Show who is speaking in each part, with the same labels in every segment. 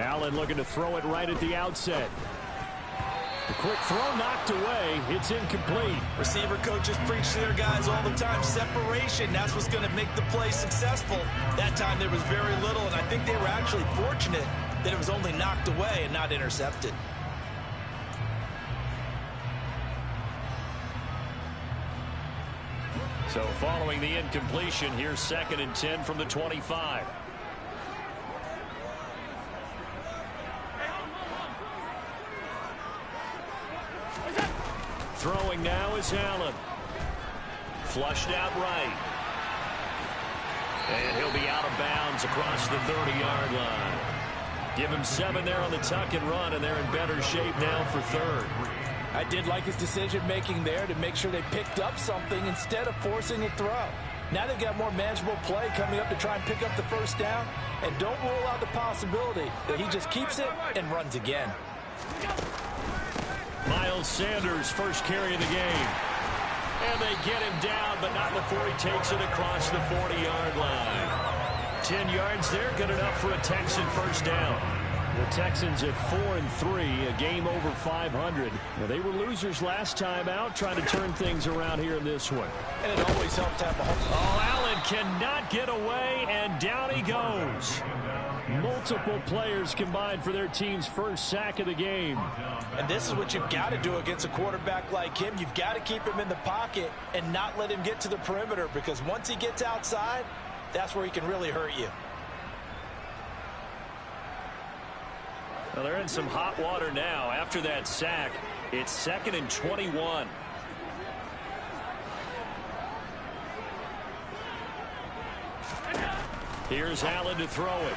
Speaker 1: Allen looking to throw it right at the outset. The quick throw knocked away. It's incomplete.
Speaker 2: Receiver coaches preach to their guys all the time. Separation, that's what's going to make the play successful. That time there was very little, and I think they were actually fortunate that it was only knocked away and not intercepted.
Speaker 1: So following the incompletion, here's 2nd and 10 from the 25. Throwing now is Allen. Flushed out right. And he'll be out of bounds across the 30-yard line. Give him 7 there on the tuck and run, and they're in better shape now for 3rd.
Speaker 2: I did like his decision-making there to make sure they picked up something instead of forcing a throw. Now they've got more manageable play coming up to try and pick up the first down, and don't rule out the possibility that he just keeps it and runs again.
Speaker 1: Miles Sanders, first carry of the game. And they get him down, but not before he takes it across the 40-yard line. 10 yards there, good enough for a Texan first down. The Texans at 4-3, a game over 500. Now, they were losers last time out, trying to turn things around here in this one.
Speaker 2: And it always helps to have a home.
Speaker 1: Oh, Allen cannot get away, and down he goes. Multiple players combined for their team's first sack of the game.
Speaker 2: And this is what you've got to do against a quarterback like him. You've got to keep him in the pocket and not let him get to the perimeter, because once he gets outside, that's where he can really hurt you.
Speaker 1: Well, they're in some hot water now. After that sack, it's 2nd and 21. Here's Allen to throw it.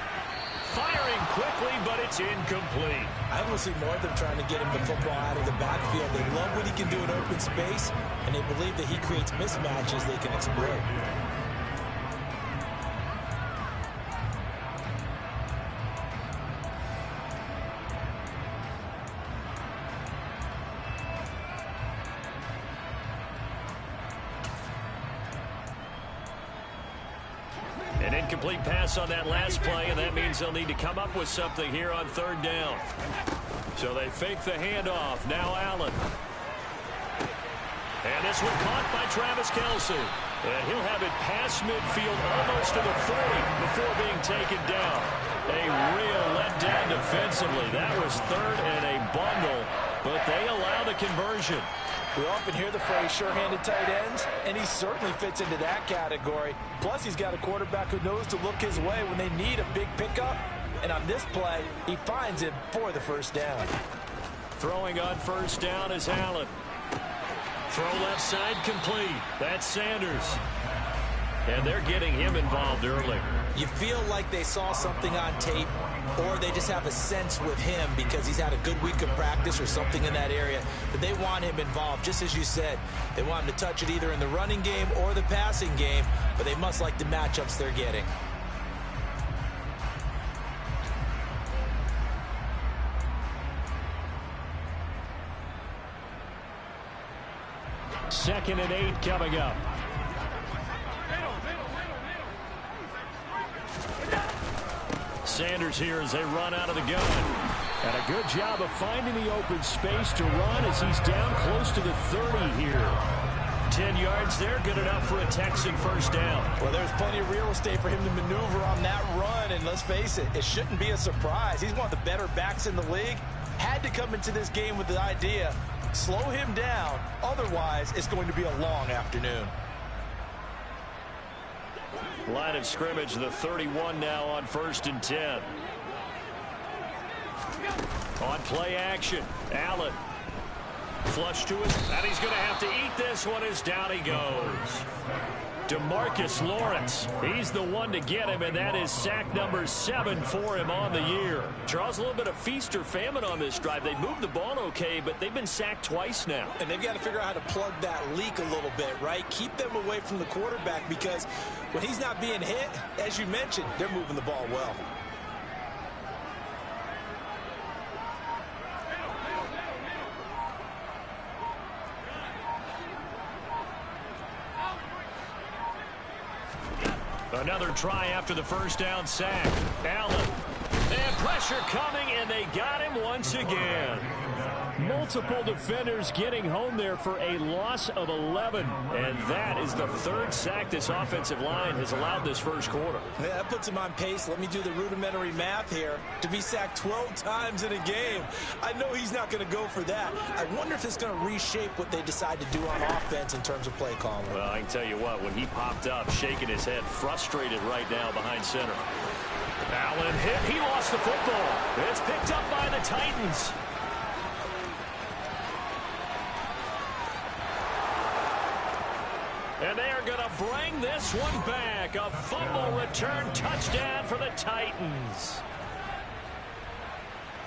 Speaker 1: Firing quickly, but it's incomplete.
Speaker 2: I want to see more of them trying to get him the football out of the backfield. They love what he can do in open space, and they believe that he creates mismatches they can exploit.
Speaker 1: An incomplete pass on that last play, and that means they'll need to come up with something here on 3rd down. So they fake the handoff. Now Allen. And this one caught by Travis Kelce. And he'll have it past midfield almost to the 40 before being taken down. A real letdown defensively. That was 3rd and a bundle, but they allow the conversion.
Speaker 2: We often hear the phrase sure-handed tight ends, and he certainly fits into that category. Plus, he's got a quarterback who knows to look his way when they need a big pickup. And on this play, he finds him for the first down.
Speaker 1: Throwing on first down is Allen. Throw left side complete. That's Sanders. And they're getting him involved early.
Speaker 2: You feel like they saw something on tape, or they just have a sense with him because he's had a good week of practice or something in that area, but they want him involved. Just as you said, they want him to touch it either in the running game or the passing game, but they must like the matchups they're getting.
Speaker 1: Second and 8 coming up. Sanders here as they run out of the gun. And a good job of finding the open space to run as he's down close to the 30 here. 10 yards there, good enough for a Texan first down.
Speaker 2: Well, there's plenty of real estate for him to maneuver on that run, and let's face it, it shouldn't be a surprise. He's one of the better backs in the league. Had to come into this game with the idea, slow him down, otherwise it's going to be a long afternoon.
Speaker 1: Line of scrimmage, the 31 now on 1st and 10. On play action, Allen. Flush to it, and he's going to have to eat this one as down he goes. DeMarcus Lawrence, he's the one to get him, and that is sack number 7 for him on the year. Charles, a little bit of feast or famine on this drive. They moved the ball okay, but they've been sacked twice now.
Speaker 2: And they've got to figure out how to plug that leak a little bit, right? Keep them away from the quarterback, because when he's not being hit, as you mentioned, they're moving the ball well.
Speaker 1: Another try after the first down sack. Allen. And pressure. pressure coming, and they got him once again. Multiple defenders getting home there for a loss of 11. And that is the third sack this offensive line has allowed this first quarter.
Speaker 2: Yeah, that puts him on pace. Let me do the rudimentary math here. To be sacked 12 times in a game, I know he's not going to go for that. I wonder if it's going to reshape what they decide to do on offense in terms of play calling.
Speaker 1: Well, I can tell you what, when he popped up, shaking his head, frustrated right now behind center. Allen hit. He lost the football. It's picked up by the Titans. And they are going to bring this one back. A fumble return touchdown for the Titans.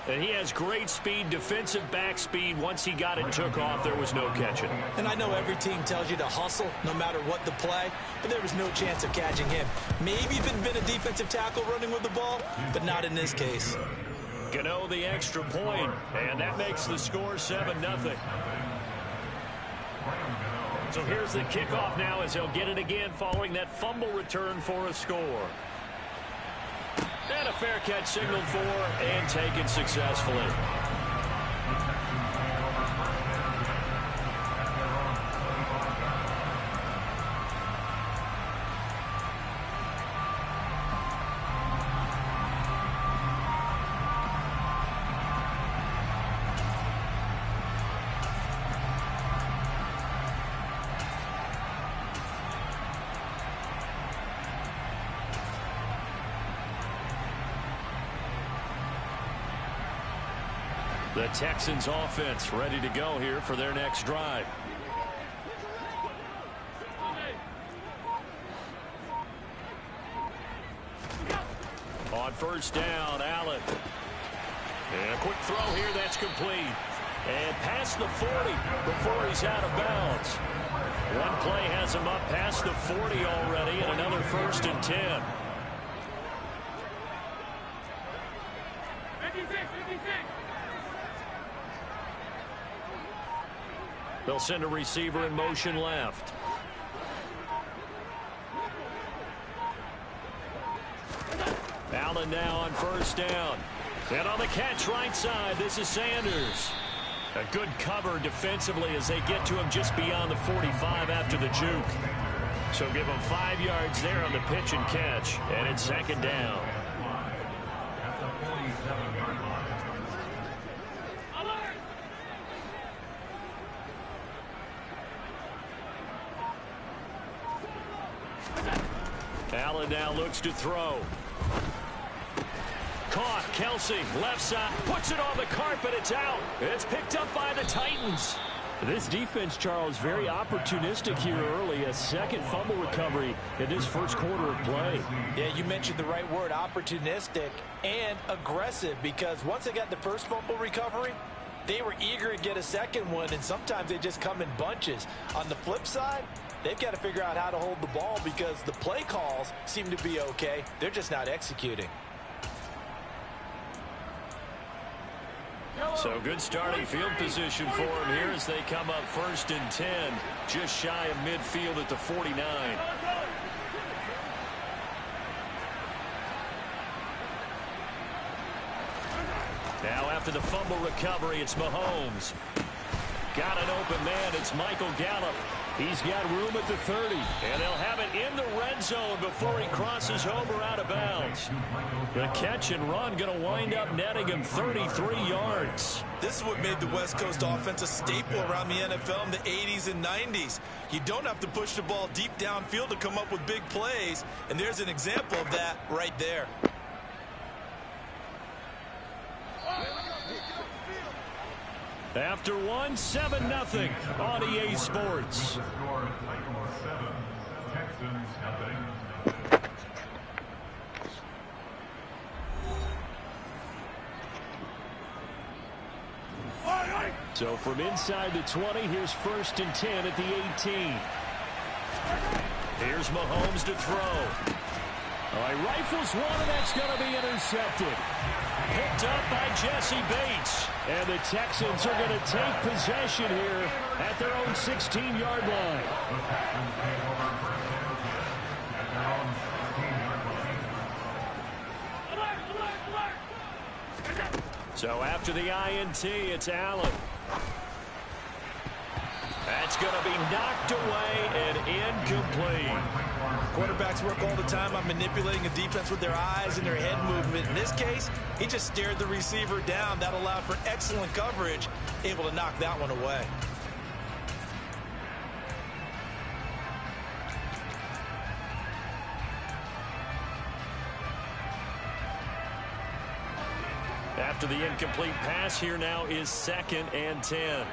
Speaker 1: And he has great speed, defensive back speed. Once he got it and took off, there was no catching.
Speaker 2: And I know every team tells you to hustle no matter what the play, but there was no chance of catching him. Maybe even been a defensive tackle running with the ball, but not in this case.
Speaker 1: Gano the extra point, and that makes the score 7-0. So here's the kickoff now as he'll get it again following that fumble return for a score. And a fair catch signaled for and taken successfully. The Texans offense ready to go here for their next drive. On first down, Allen. And a quick throw here that's complete. And past the 40 before he's out of bounds. One play has him up past the 40 already, and another 1st and 10. They'll send a receiver in motion left. Allen now on first down. And on the catch right side, this is Sanders. A good cover defensively as they get to him just beyond the 45 after the juke. So give him 5 yards there on the pitch and catch. And it's 2nd down. Allen now looks to throw. Caught. Kelsey, left side, puts it on the carpet. It's out. It's picked up by the Titans. This defense, Charles, very opportunistic here early. A second fumble recovery in this first quarter of play.
Speaker 2: Yeah, you mentioned the right word, opportunistic and aggressive, because once they got the first fumble recovery, they were eager to get a second one, and sometimes they just come in bunches. On the flip side, they've got to figure out how to hold the ball because the play calls seem to be okay. They're just not executing.
Speaker 1: So good starting field position for him here as they come up 1st and 10, just shy of midfield at the 49. Now after the fumble recovery, it's Mahomes. Got an open man. It's Michael Gallup. He's got room at the 30, and they'll have it in the red zone before he crosses home or out of bounds. The catch and run going to wind up netting him 33 yards.
Speaker 2: This is what made the West Coast offense a staple around the NFL in the 80s and 90s. You don't have to push the ball deep downfield to come up with big plays, and there's an example of that right there.
Speaker 1: After 7-0 on EA Sports. So from inside the 20, here's 1st and 10 at the 18. Here's Mahomes to throw. All right, rifles one, and that's going to be intercepted. Picked up by Jesse Bates. And the Texans are going to take possession here at their own 16-yard line. So after the INT, it's Allen. That's going to be knocked away and incomplete.
Speaker 2: Quarterbacks work all the time on manipulating a defense with their eyes and their head movement. In this case, he just stared the receiver down. That allowed for excellent coverage, able to knock that one away.
Speaker 1: After the incomplete pass, here now is 2nd and 10.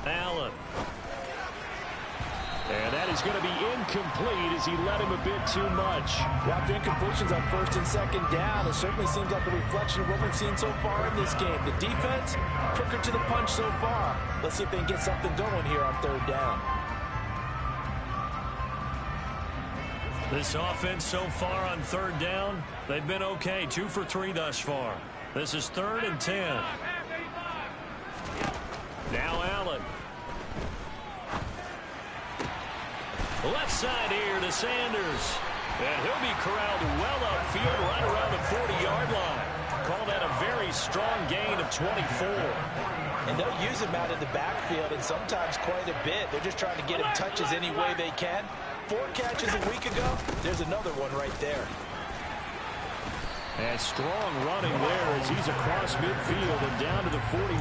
Speaker 1: Allen. And that is going to be incomplete as he led him a bit too much.
Speaker 2: After incompletions on 1st and 2nd down, it certainly seems like a reflection of what we've seen so far in this game. The defense, quicker to the punch so far. Let's see if they can get something going here on 3rd down.
Speaker 1: This offense so far on 3rd down, they've been okay. 2 for 3 thus far. This is 3rd and 10. Now Allen. Left side here to Sanders. And he'll be corralled well upfield right around the 40-yard line. Call that a very strong gain of 24.
Speaker 2: And they'll use him out in the backfield, and sometimes quite a bit. They're just trying to get him touches any way they can. 4 catches a week ago. There's another one right there.
Speaker 1: And strong running there as he's across midfield and down to the 49.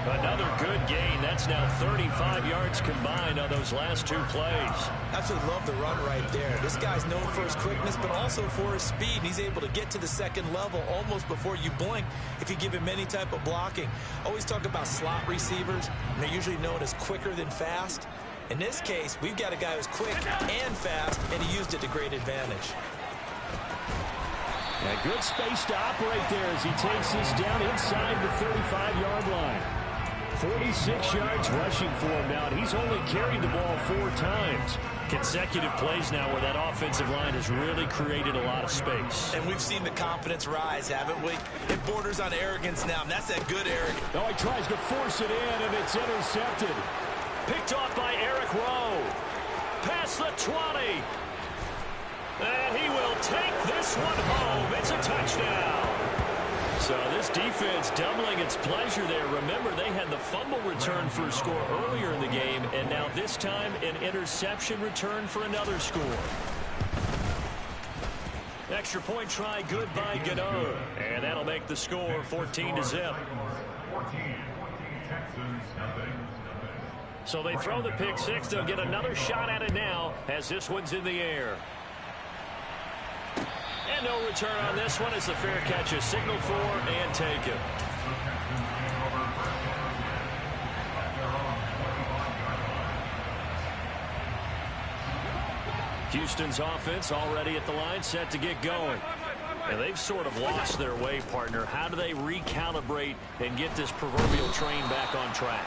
Speaker 1: Another good gain. That's now 35 yards combined on those last 2 plays.
Speaker 2: Absolutely love the run right there. This guy's known for his quickness, but also for his speed. He's able to get to the 2nd level almost before you blink if you give him any type of blocking. Always talk about slot receivers, and they're usually known as quicker than fast. In this case, we've got a guy who's quick and fast, and he used it to great advantage.
Speaker 1: A good space to operate there as he takes this down inside the 35-yard line. 46 yards rushing for him now, and he's only carried the ball 4 times. Consecutive plays now where that offensive line has really created a lot of space.
Speaker 2: And we've seen the confidence rise, haven't we? It borders on arrogance now, and that's that good arrogance.
Speaker 1: Oh, he tries to force it in, and it's intercepted. Picked off by Eric Rowe. Past the 20. And he will take this one home. It's a touchdown. So this defense doubling its pleasure there. Remember, they had the fumble return for a score earlier in the game, and now this time an interception return for another score. Extra point try good by Gano. And that'll make the score 14-0. So they throw the pick 6. They'll get another shot at it now as this one's in the air. And no return on this one as the fair catch is signaled for and taken. Houston's offense already at the line, set to get going. And they've sort of lost their way, partner. How do they recalibrate and get this proverbial train back on track?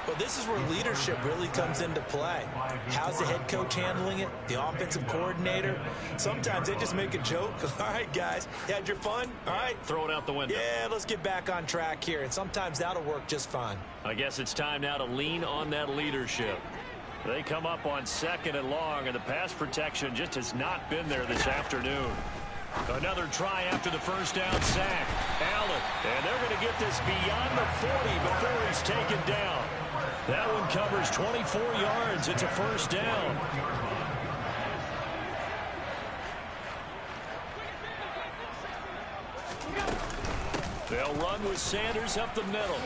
Speaker 2: Well, this is where leadership really comes into play. How's the head coach handling it? The offensive coordinator? Sometimes they just make a joke. All right, guys, you had your fun? All right.
Speaker 1: Throw it out the window.
Speaker 2: Yeah, let's get back on track here. And sometimes that'll work just fine.
Speaker 1: I guess it's time now to lean on that leadership. They come up on 2nd and long, and the pass protection just has not been there this afternoon. Another try after the first down sack. Allen, and they're going to get this beyond the 40 before he's taken down. That one covers 24 yards. It's a first down. They'll run with Sanders up the middle.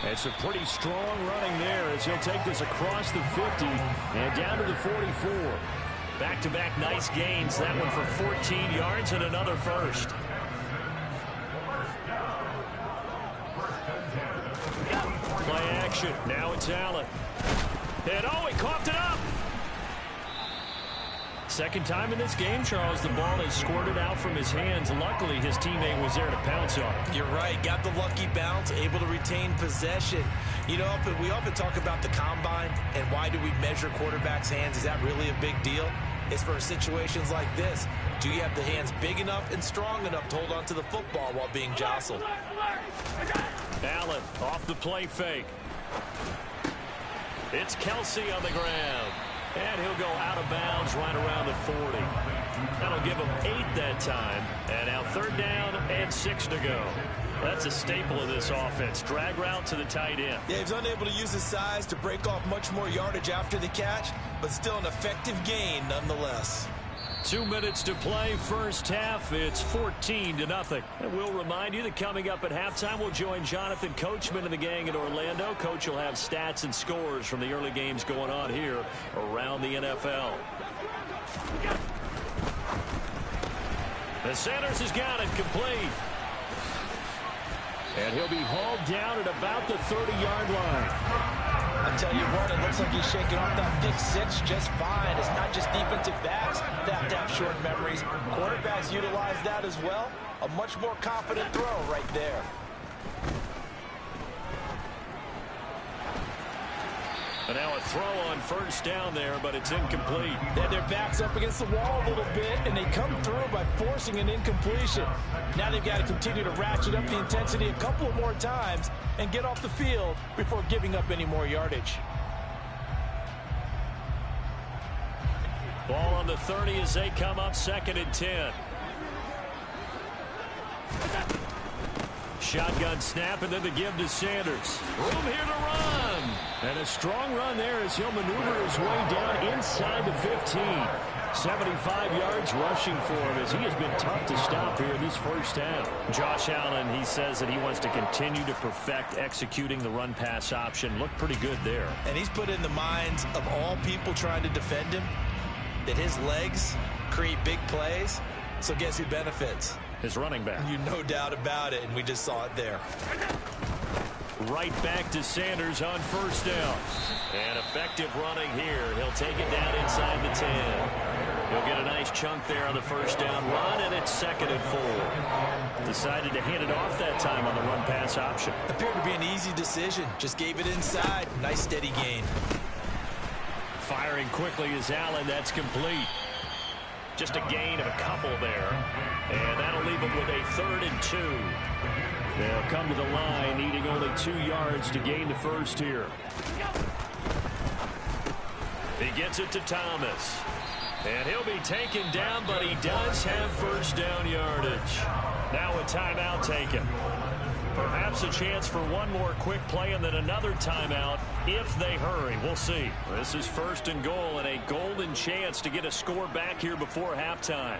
Speaker 1: It's a pretty strong running there as he'll take this across the 50 and down to the 44. Back-to-back nice gains. That one for 14 yards and another first. Play action. Now it's Allen. And oh, he coughed it up. Second time in this game, Charles, the ball has squirted out from his hands. Luckily, his teammate was there to pounce on it.
Speaker 2: You're right. Got the lucky bounce, able to retain possession. You know, we often talk about the combine and why do we measure quarterbacks' hands. Is that really a big deal? It's for situations like this. Do you have the hands big enough and strong enough to hold on to the football while being jostled?
Speaker 1: Allen off the play fake. It's Kelsey on the ground. And he'll go out of bounds right around the 40. That'll give him 8 that time. And now 3rd down and 6 to go. That's a staple of this offense. Drag route to the tight end.
Speaker 2: Yeah, he's unable to use his size to break off much more yardage after the catch, but still an effective gain nonetheless.
Speaker 1: 2 minutes to play, first half. It's 14-0. And we'll remind you that coming up at halftime, we'll join Jonathan Coachman and the gang in Orlando. Coach will have stats and scores from the early games going on here around the NFL. The Sanders has got it complete. And he'll be hauled down at about the 30-yard line.
Speaker 2: I tell you what, it looks like he's shaking off that pick 6 just fine. It's not just defensive backs that have to have short memories. Quarterbacks utilize that as well. A much more confident throw right there.
Speaker 1: And now a throw on first down there, but it's incomplete.
Speaker 2: They had their backs up against the wall a little bit, and they come through by forcing an incompletion. Now they've got to continue to ratchet up the intensity a couple of more times and get off the field before giving up any more yardage.
Speaker 1: Ball on the 30 as they come up 2nd and 10. Shotgun snap, and then the give to Sanders. Room here to run. And a strong run there as he'll maneuver his way down inside the 15. 75 yards rushing for him as he has been tough to stop here in this first half. Josh Allen, he says that he wants to continue to perfect executing the run-pass option. Looked pretty good there.
Speaker 2: And he's put in the minds of all people trying to defend him that his legs create big plays. So guess who benefits?
Speaker 1: His running back.
Speaker 2: You no doubt about it, and we just saw it there.
Speaker 1: Right back to Sanders on first down. And effective running here. He'll take it down inside the 10. He'll get a nice chunk there on the first down run, and it's 2nd and 4. Decided to hand it off that time on the run-pass option.
Speaker 2: Appeared to be an easy decision. Just gave it inside. Nice steady gain.
Speaker 1: Firing quickly is Allen. That's complete. Just a gain of a couple there. And that'll leave him with a 3rd and 2. They'll come to the line, needing only 2 yards to gain the first here. He gets it to Thomas. And he'll be taken down, but he does have first down yardage. Now a timeout taken. Perhaps a chance for one more quick play and then another timeout if they hurry. We'll see. This is 1st and goal and a golden chance to get a score back here before halftime.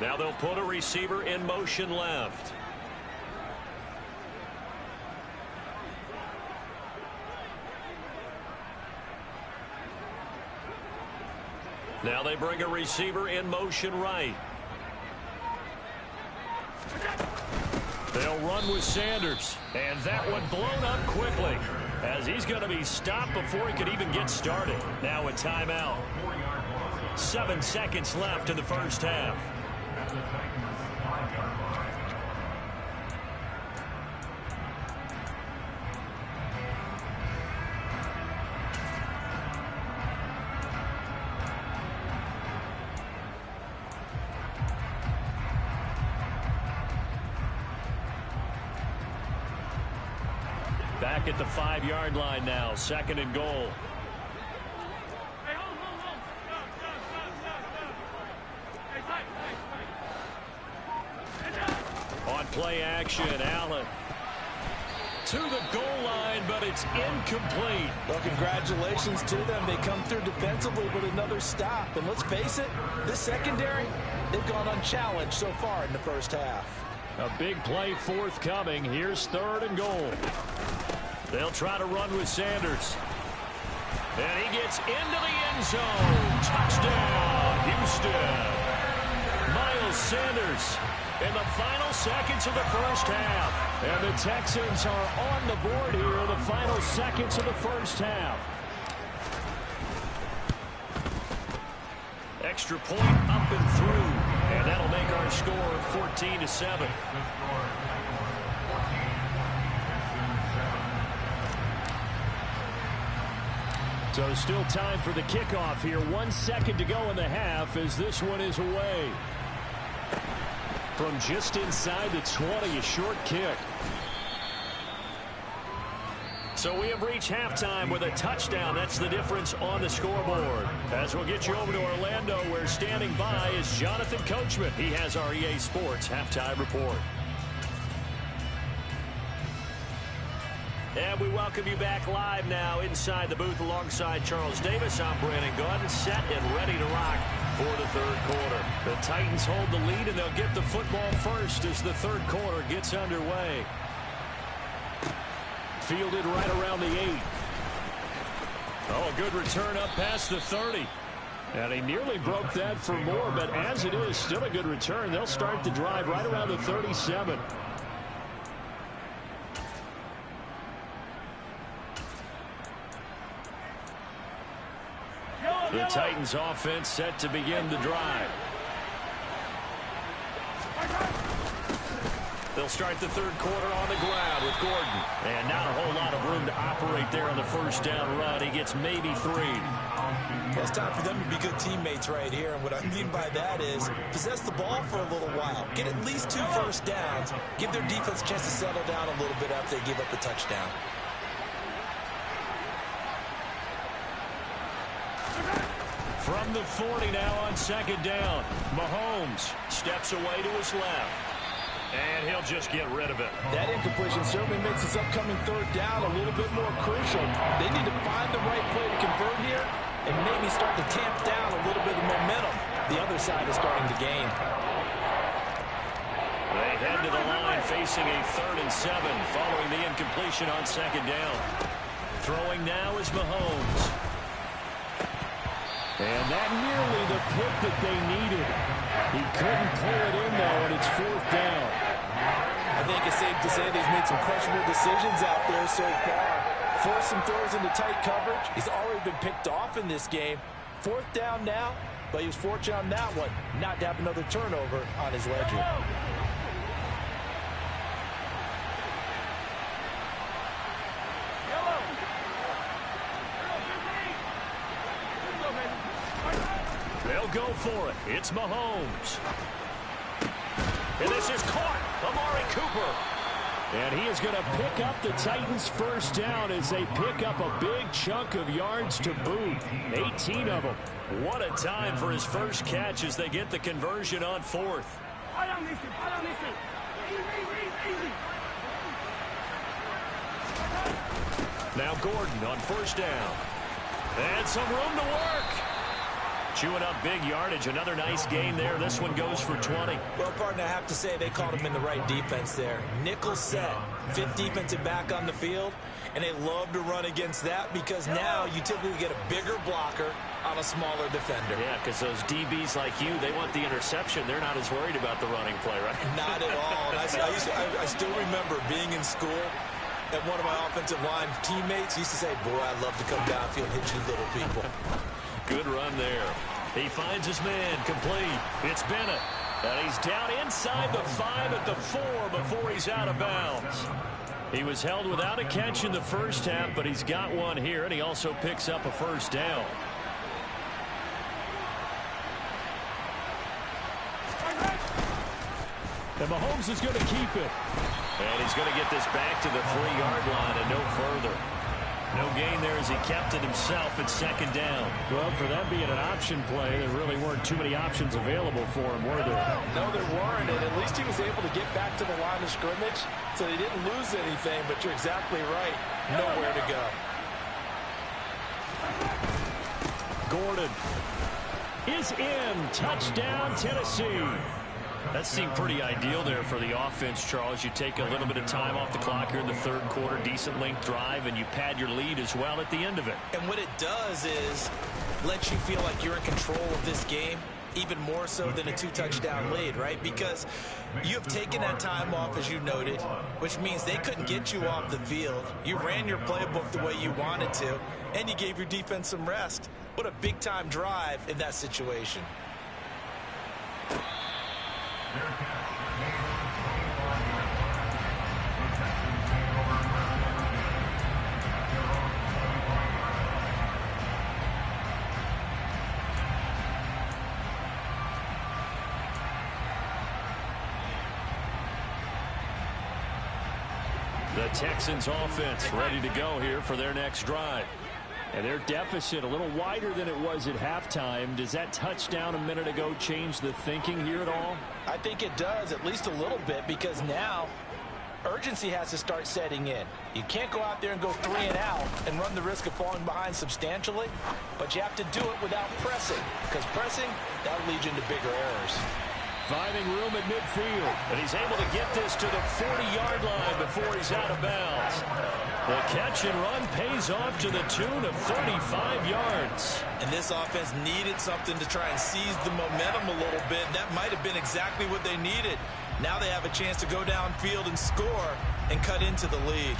Speaker 1: Now they'll put a receiver in motion left. Now they bring a receiver in motion right. They'll run with Sanders. And that one blown up quickly as he's going to be stopped before he could even get started. Now a timeout. 7 seconds left in the first half. Back at the 5-yard line now, 2nd and goal. On play action, Allen to the goal line, but it's incomplete.
Speaker 2: Well, congratulations to them. They come through defensively with another stop. And let's face it, this secondary, they've gone unchallenged so far in the first half.
Speaker 1: A big play forthcoming. Here's 3rd and goal. They'll try to run with Sanders. And he gets into the end zone. Touchdown, Houston. Miles Sanders in the final seconds of the first half. And the Texans are on the board here in the final seconds of the first half. Extra point up and through. And that'll make our score 14-7. So still time for the kickoff here. 1 second to go in the half as this one is away. From just inside the 20, a short kick. So we have reached halftime with a touchdown. That's the difference on the scoreboard. As we'll get you over to Orlando, where standing by is Jonathan Coachman. He has our EA Sports halftime report. And we welcome you back live now inside the booth alongside Charles Davis. I'm Brandon Gunn, set and ready to rock for the third quarter. The Titans hold the lead, and they'll get the football first as the third quarter gets underway. Fielded right around the 8. Oh, a good return up past the 30. And he nearly broke that for more, but as it is, still a good return. They'll start the drive right around the 37. The Titans offense set to begin the drive. They'll start the third quarter on the ground with Gordon. And not a whole lot of room to operate there on the first down run. He gets maybe 3.
Speaker 2: Well, it's time for them to be good teammates right here. And what I mean by that is possess the ball for a little while. Get at least 2 first downs. Give their defense a chance to settle down a little bit after they give up the touchdown.
Speaker 1: From the 40 now on second down. Mahomes steps away to his left. And he'll just get rid of it.
Speaker 3: That incompletion certainly makes this upcoming third down a little bit more crucial. They need to find the right play to convert here and maybe start to tamp down a little bit of momentum. The other side is starting to gain.
Speaker 1: They head to the line facing a 3rd and 7 following the incompletion on second down. Throwing now is Mahomes. And that nearly the pick that they needed. He couldn't pull it in, though, and it's 4th down.
Speaker 3: I think it's safe to say they've made some questionable decisions out there so far. Forced some throws into tight coverage. He's already been picked off in this game. 4th down now, but he was fortunate on that one not to have another turnover on his ledger.
Speaker 1: They'll go for it. It's Mahomes. And this is caught. Amari Cooper. And he is going to pick up the Titans' first down as they pick up a big chunk of yards to boot. 18 of them. What a time for his first catch as they get the conversion on 4th. Now Gordon on first down. And some room to work. Chewing up big yardage. Another nice gain there. This one goes for 20.
Speaker 2: Well, partner, I have to say they called him in the right defense there. Nickel set. 5th defensive back on the field. And they love to run against that because now you typically get a bigger blocker on a smaller defender.
Speaker 1: Yeah, because those DBs like you, they want the interception. They're not as worried about the running play, right?
Speaker 2: Not at all. And I still remember being in school, and one of my offensive line teammates used to say, boy, I'd love to come downfield and hit you little people.
Speaker 1: Good run there. He finds his man complete. It's Bennett. And he's down inside the 5 at the 4 before he's out of bounds. He was held without a catch in the first half, but he's got one here, and he also picks up a first down. And Mahomes is going to keep it. And he's going to get this back to the 3-yard line and no further. No gain there as he kept it himself at second down. Well, for that being an option play, there really weren't too many options available for him, were there?
Speaker 3: No, there weren't, and at least he was able to get back to the line of scrimmage, so they didn't lose anything, but you're exactly right. Nowhere to go.
Speaker 1: Gordon is in. Touchdown, Tennessee. That seemed pretty ideal there for the offense, Charles. You take a little bit of time off the clock here in the third quarter, decent length drive, and you pad your lead as well at the end of it.
Speaker 2: And what it does is let you feel like you're in control of this game, even more so than a 2-touchdown lead, right? Because you have taken that time off, as you noted, which means they couldn't get you off the field. You ran your playbook the way you wanted to, and you gave your defense some rest. What a big-time drive in that situation.
Speaker 1: Texans offense ready to go here for their next drive. And their deficit a little wider than it was at halftime. Does that touchdown a minute ago change the thinking here at all?
Speaker 2: I think it does, at least a little bit, because now urgency has to start setting in. You can't go out there and go 3 and out and run the risk of falling behind substantially, but you have to do it without pressing, because pressing, that'll lead you into bigger errors.
Speaker 1: Finding room at midfield, and he's able to get this to the 40-yard line before he's out of bounds. The catch and run pays off to the tune of 35 yards.
Speaker 2: And this offense needed something to try and seize the momentum a little bit. That might have been exactly what they needed. Now they have a chance to go downfield and score and cut into the lead.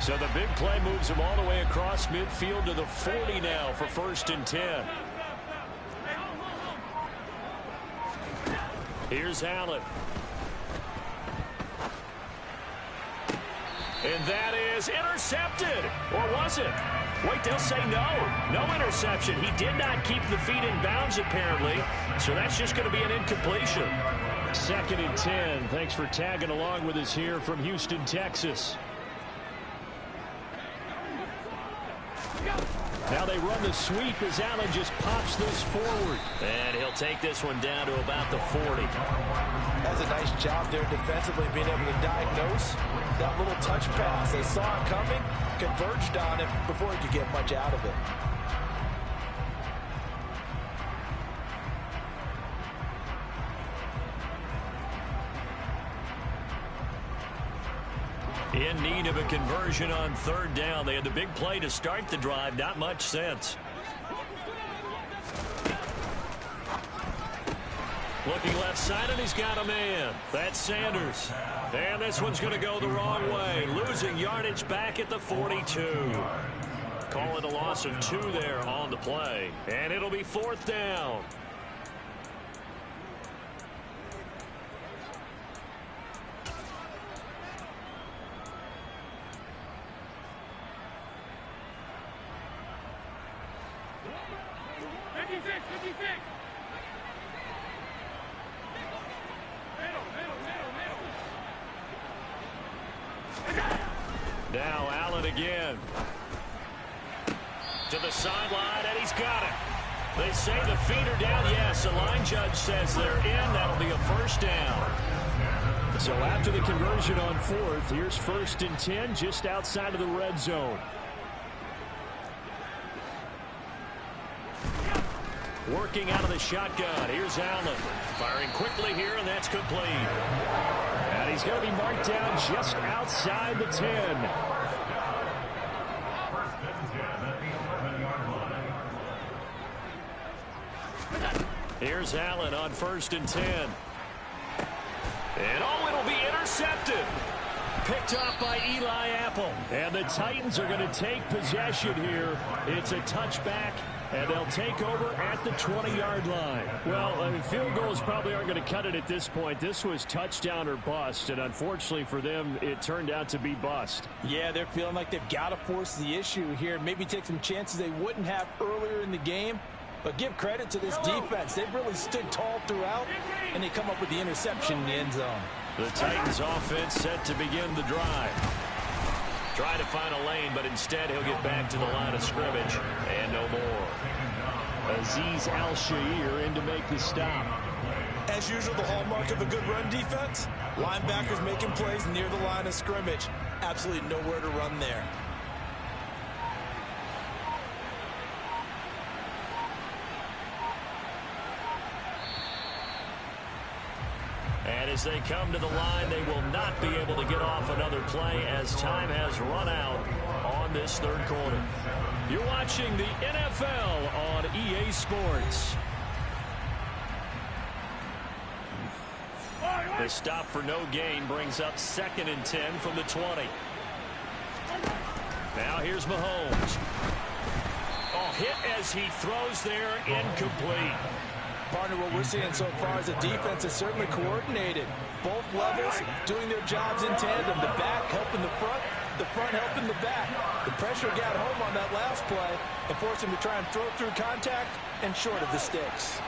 Speaker 1: So the big play moves him all the way across midfield to the 40 now for 1st and 10. Here's Allen. And that is intercepted. Or was it? Wait, they'll say no. No interception. He did not keep the feet in bounds, apparently. So that's just going to be an incompletion. 2nd and 10. Thanks for tagging along with us here from Houston, Texas. Now they run the sweep as Allen just pops this forward. And he'll take this one down to about the 40.
Speaker 2: That's a nice job there defensively, being able to diagnose that little touch pass. They saw it coming, converged on it before he could get much out of it.
Speaker 1: In need of a conversion on 3rd down. They had the big play to start the drive. Not much sense. Looking left side, and he's got a man. That's Sanders. And this one's going to go the wrong way. Losing yardage back at the 42. Call it a loss of 2 there on the play. And it'll be 4th down. Now Allen again. To the sideline, and he's got it. They say the feet are down. Yes, the line judge says they're in. That'll be a 1st down. So after the conversion on 4th, here's 1st and 10 just outside of the red zone. Working out of the shotgun. Here's Allen. Firing quickly here, and that's complete. And he's going to be marked down just outside the 10. Here's Allen on 1st and 10. And oh, it'll be intercepted. Picked off by Eli Apple. And the Titans are going to take possession here. It's a touchback, and they'll take over at the 20-yard line. Well, I mean, field goals probably aren't going to cut it at this point. This was touchdown or bust, and unfortunately for them, it turned out to be bust.
Speaker 2: Yeah, they're feeling like they've got to force the issue here. Maybe take some chances they wouldn't have earlier in the game. But give credit to this defense. They've really stood tall throughout, and they come up with the interception in the end zone.
Speaker 1: The Titans offense set to begin the drive. Try to find a lane, but instead he'll get back to the line of scrimmage, and no more. Azeez Al-Shaair in to make the stop.
Speaker 2: As usual, the hallmark of a good run defense, linebackers making plays near the line of scrimmage. Absolutely nowhere to run there.
Speaker 1: And as they come to the line, they will not be able to get off another play as time has run out on this 3rd quarter. You're watching the NFL on EA Sports. The stop for no gain brings up 2nd and 10 from the 20. Now here's Mahomes. Oh, hit as he throws there, incomplete.
Speaker 2: Partner, what we're seeing so far is the defense is certainly coordinated. Both levels doing their jobs in tandem. The back helping the front helping the back. The pressure got home on that last play and forced him to try and throw through contact and short of the sticks.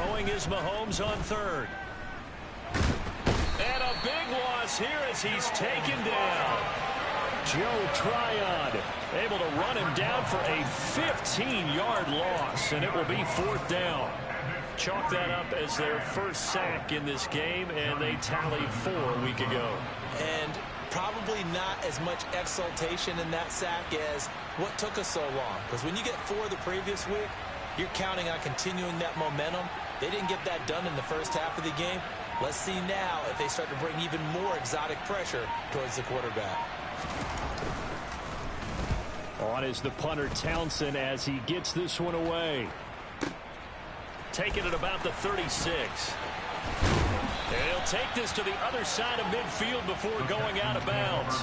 Speaker 1: Throwing is Mahomes on third. And a big loss here as he's taken down. Joe Tryon able to run him down for a 15-yard loss, and it will be fourth down. Chalk that up as their first sack in this game, and they tallied 4 a week ago.
Speaker 2: And probably not as much exultation in that sack as what took us so long. Because when you get 4 the previous week, you're counting on continuing that momentum. They didn't get that done in the first half of the game. Let's see now if they start to bring even more exotic pressure towards the quarterback.
Speaker 1: On is the punter Townsend as he gets this one away. Taking it about the 36. And he'll take this to the other side of midfield before going out of bounds.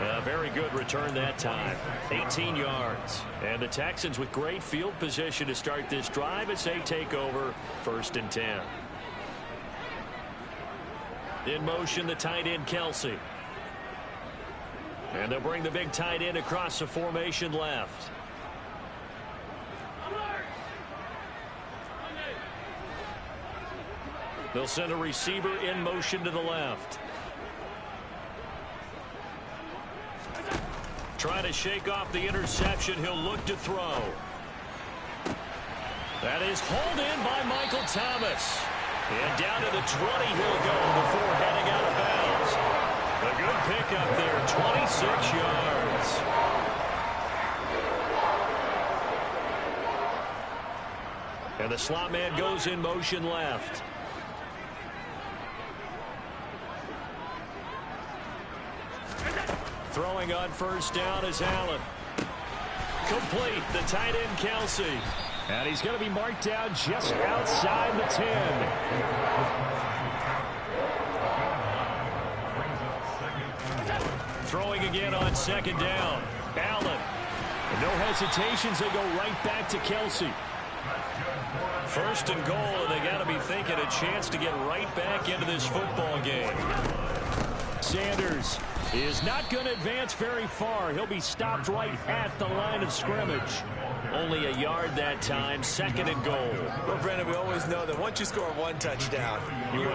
Speaker 1: A very good return that time. 18 yards. And the Texans with great field position to start this drive as they take over 1st and 10. In motion, the tight end Kelsey. And they'll bring the big tight end across the formation left. They'll send a receiver in motion to the left. Trying to shake off the interception. He'll look to throw. That is hauled in by Michael Thomas. And down to the 20 he'll go before heading out of bounds. A good pickup there, 26 yards. And the slot man goes in motion left. Throwing on first down is Allen. Complete, the tight end Kelsey. And he's going to be marked down just outside the 10. Throwing again on second down. Allen. And no hesitations, they go right back to Kelsey. 1st and goal, and they got to be thinking a chance to get right back into this football game. Sanders is not going to advance very far. He'll be stopped right at the line of scrimmage. Only a yard that time, 2nd and goal.
Speaker 2: Well, Brendan, we always know that once you score 1 touchdown,
Speaker 1: you're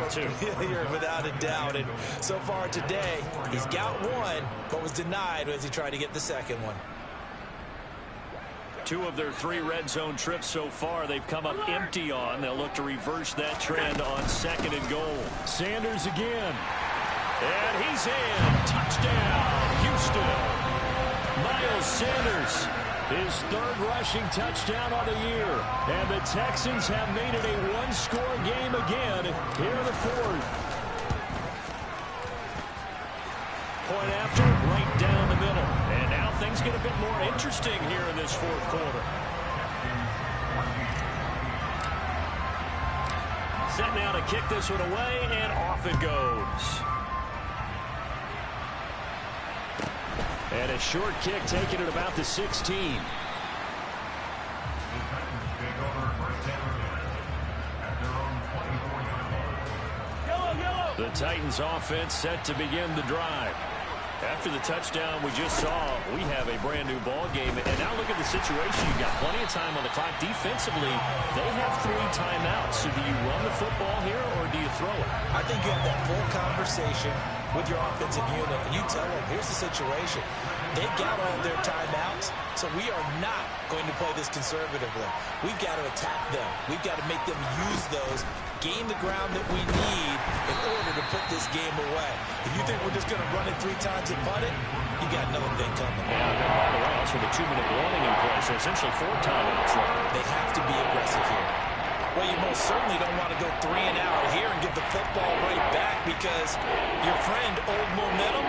Speaker 2: without a doubt. And so far today, he's got 1, but was denied as he tried to get the 2nd one.
Speaker 1: 2 of their 3 red zone trips so far, they've come up empty on. They'll look to reverse that trend on 2nd and goal. Sanders again. And he's in. Touchdown, Houston. Miles Sanders, his 3rd rushing touchdown on the year. And the Texans have made it a 1-score game again here in the 4th. Point after, right down the middle. And now things get a bit more interesting here in this 4th quarter. Set now to kick this one away, and off it goes. And a short kick taken at about the 16. The Titans offense set to begin the drive. After the touchdown we just saw, we have a brand new ball game. And now look at the situation. You've got plenty of time on the clock. Defensively, they have 3 timeouts. So do you run the football here or do you throw it?
Speaker 2: I think you have that full conversation with your offensive unit, and you tell them, here's the situation. They've got all their timeouts, so we are not going to play this conservatively. We've got to attack them. We've got to make them use those, gain the ground that we need in order to put this game away. If you think we're just going to run it 3 times and punt it, you got another thing coming.
Speaker 1: Yeah, and by the way, also the 2-minute warning in place, so essentially 4 timeouts left.
Speaker 2: They have to be aggressive here. Well, you most certainly don't want to go 3 and out here and get the football right back, because your friend, Old Momentum,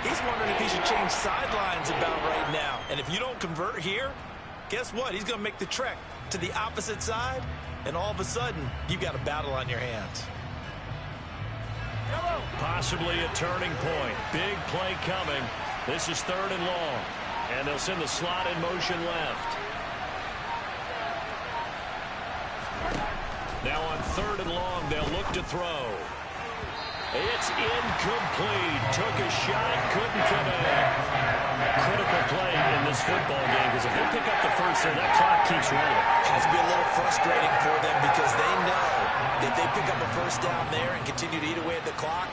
Speaker 2: he's wondering if he should change sidelines about right now. And if you don't convert here, guess what? He's going to make the trek to the opposite side, and all of a sudden, you've got a battle on your hands.
Speaker 1: Possibly a turning point. Big play coming. This is 3rd and long. And they'll send the slot in motion left. Now on 3rd and long, they'll look to throw. It's incomplete. Took a shot, couldn't connect. Critical play in this football game, because if they pick up the first there, that clock keeps rolling.
Speaker 2: Has to be a little frustrating for them because they know that they pick up a first down there and continue to eat away at the clock,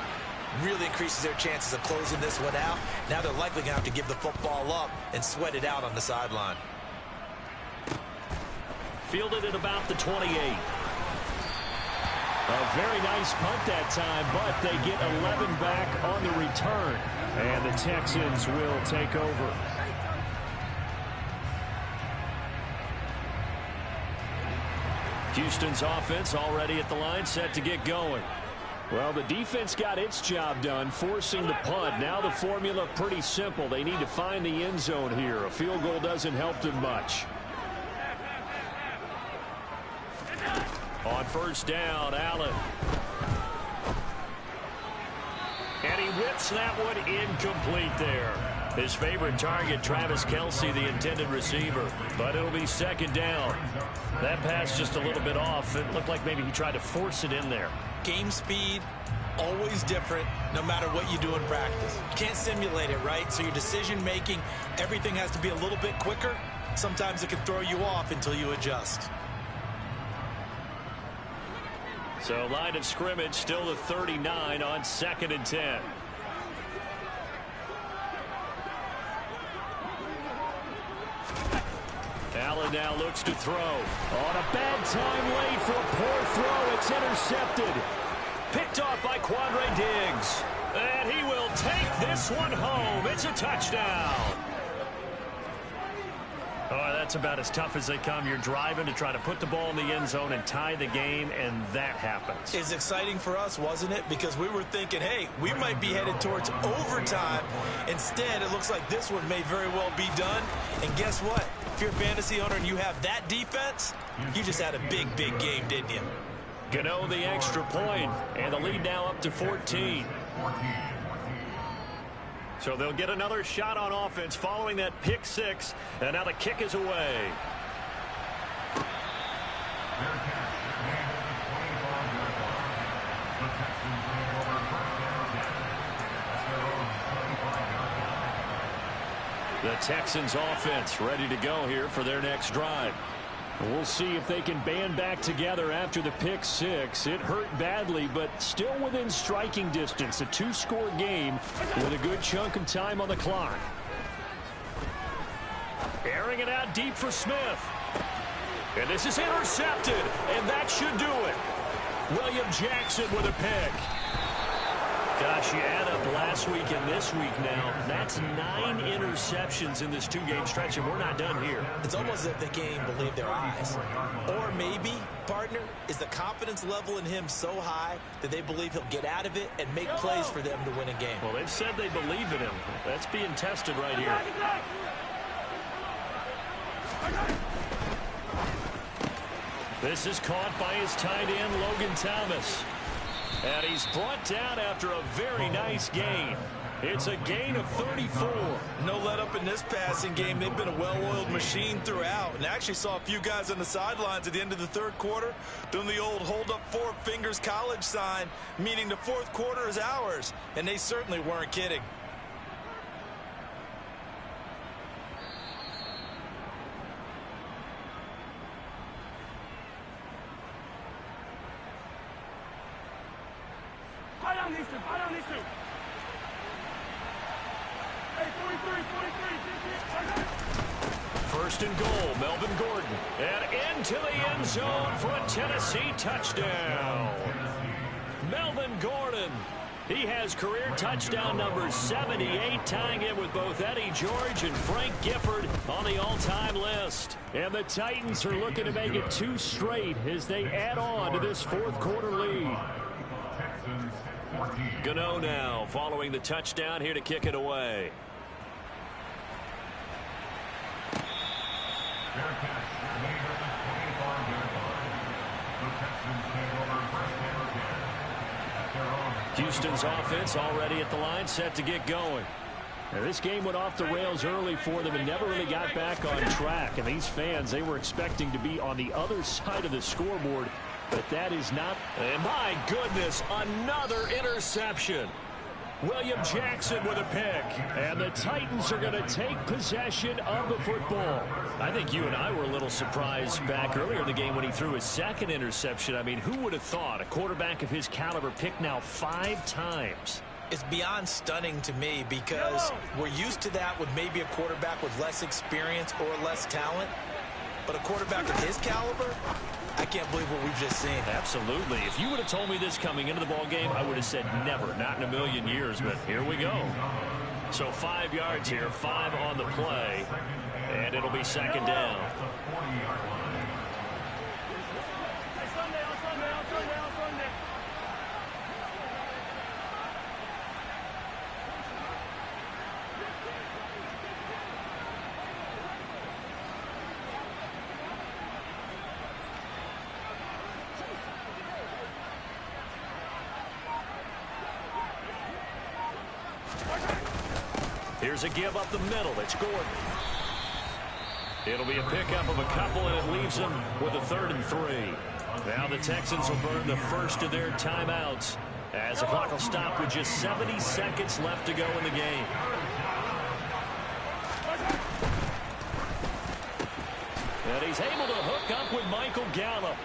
Speaker 2: really increases their chances of closing this one out. Now they're likely going to have to give the football up and sweat it out on the sideline.
Speaker 1: Fielded at about the 28. A very nice punt that time, but they get 11 back on the return. And the Texans will take over. Houston's offense already at the line, set to get going. Well, the defense got its job done, forcing the punt. Now the formula pretty simple. They need to find the end zone here. A field goal doesn't help them much. On first down, Allen. And he whips that one incomplete there. His favorite target, Travis Kelce, the intended receiver. But it'll be second down. That pass just a little bit off. It looked like maybe he tried to force it in there.
Speaker 2: Game speed, always different, no matter what you do in practice. You can't simulate it, right? So your decision making, everything has to be a little bit quicker. Sometimes it can throw you off until you adjust.
Speaker 1: So line of scrimmage still the 39 on 2nd and 10. Allen now looks to throw. On a bad time late for a poor throw. It's intercepted. Picked off by Quandre Diggs. And he will take this one home. It's a touchdown. Oh, that's about as tough as they come. You're driving to try to put the ball in the end zone and tie the game, and that happens.
Speaker 2: It's exciting for us, wasn't it? Because we were thinking, hey, we might be headed towards overtime. Instead, it looks like this one may very well be done. And guess what? If you're a fantasy owner and you have that defense, you just had a big, big game, didn't you?
Speaker 1: Gano the extra point, and the lead now up to 14. So they'll get another shot on offense following that pick six, and now the kick is away. The Texans offense ready to go here for their next drive. We'll see if they can band back together after the pick six. It hurt badly, but still within striking distance. A two-score game with a good chunk of time on the clock. Airing it out deep for Smith. And this is intercepted, and that should do it. William Jackson with a pick. Gosh, you add up last week and this week now. That's 9 interceptions in this two-game stretch, and we're not done here.
Speaker 2: It's almost as if they can't even believe their eyes. Or maybe, partner, is the confidence level in him so high that they believe he'll get out of it and make plays for them to win a game.
Speaker 1: Well, they've said they believe in him. That's being tested right here. This is caught by his tight end, Logan Thomas. And he's brought down after a very nice gain. It's a gain of 34.
Speaker 2: No let up in this passing game. They've been a well-oiled machine throughout. And actually saw a few guys on the sidelines at the end of the third quarter doing the old hold up 4 fingers college sign, meaning the fourth quarter is ours. And they certainly weren't kidding.
Speaker 1: First and goal, Melvin Gordon. And into the end zone for a Tennessee touchdown. Melvin Gordon. He has career touchdown number 78, tying it with both Eddie George and Frank Gifford on the all-time list. And the Titans are looking to make it 2 straight as they add on to this fourth quarter lead. Gano now following the touchdown here to kick it away. Houston's offense already at the line, set to get going. Now, this game went off the rails early for them and never really got back on track. And these fans, they were expecting to be on the other side of the scoreboard, but that is not. And my goodness, another interception. William Jackson with a pick. And the Titans are going to take possession of the football. I think you and I were a little surprised back earlier in the game when he threw his second interception. I mean, who would have thought a quarterback of his caliber picked now 5 times?
Speaker 2: It's beyond stunning to me because we're used to that with maybe a quarterback with less experience or less talent. But a quarterback of his caliber, I can't believe what we've just seen.
Speaker 1: Absolutely. If you would have told me this coming into the ball game, I would have said never, not in a million years. But here we go. So 5 yards here, 5 on the play, and it'll be second down. Here's a give up the middle. It's Gordon. It'll be a pickup of a couple, and it leaves them with a 3rd and 3. Now the Texans will burn the first of their timeouts as the clock will stop with just 70 seconds left to go in the game. And he's able to hook up with Michael Gallup.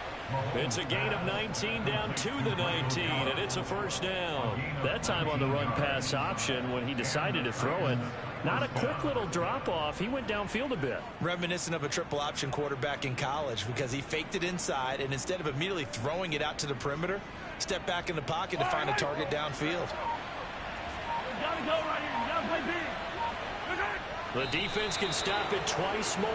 Speaker 1: It's a gain of 19 down to the 19, and it's a first down. That time on the run-pass option when he decided to throw it. Not a quick little drop-off. He went downfield a bit.
Speaker 2: Reminiscent of a triple-option quarterback in college because he faked it inside, and instead of immediately throwing it out to the perimeter, stepped back in the pocket to find a target downfield.
Speaker 1: The defense can stop it twice more.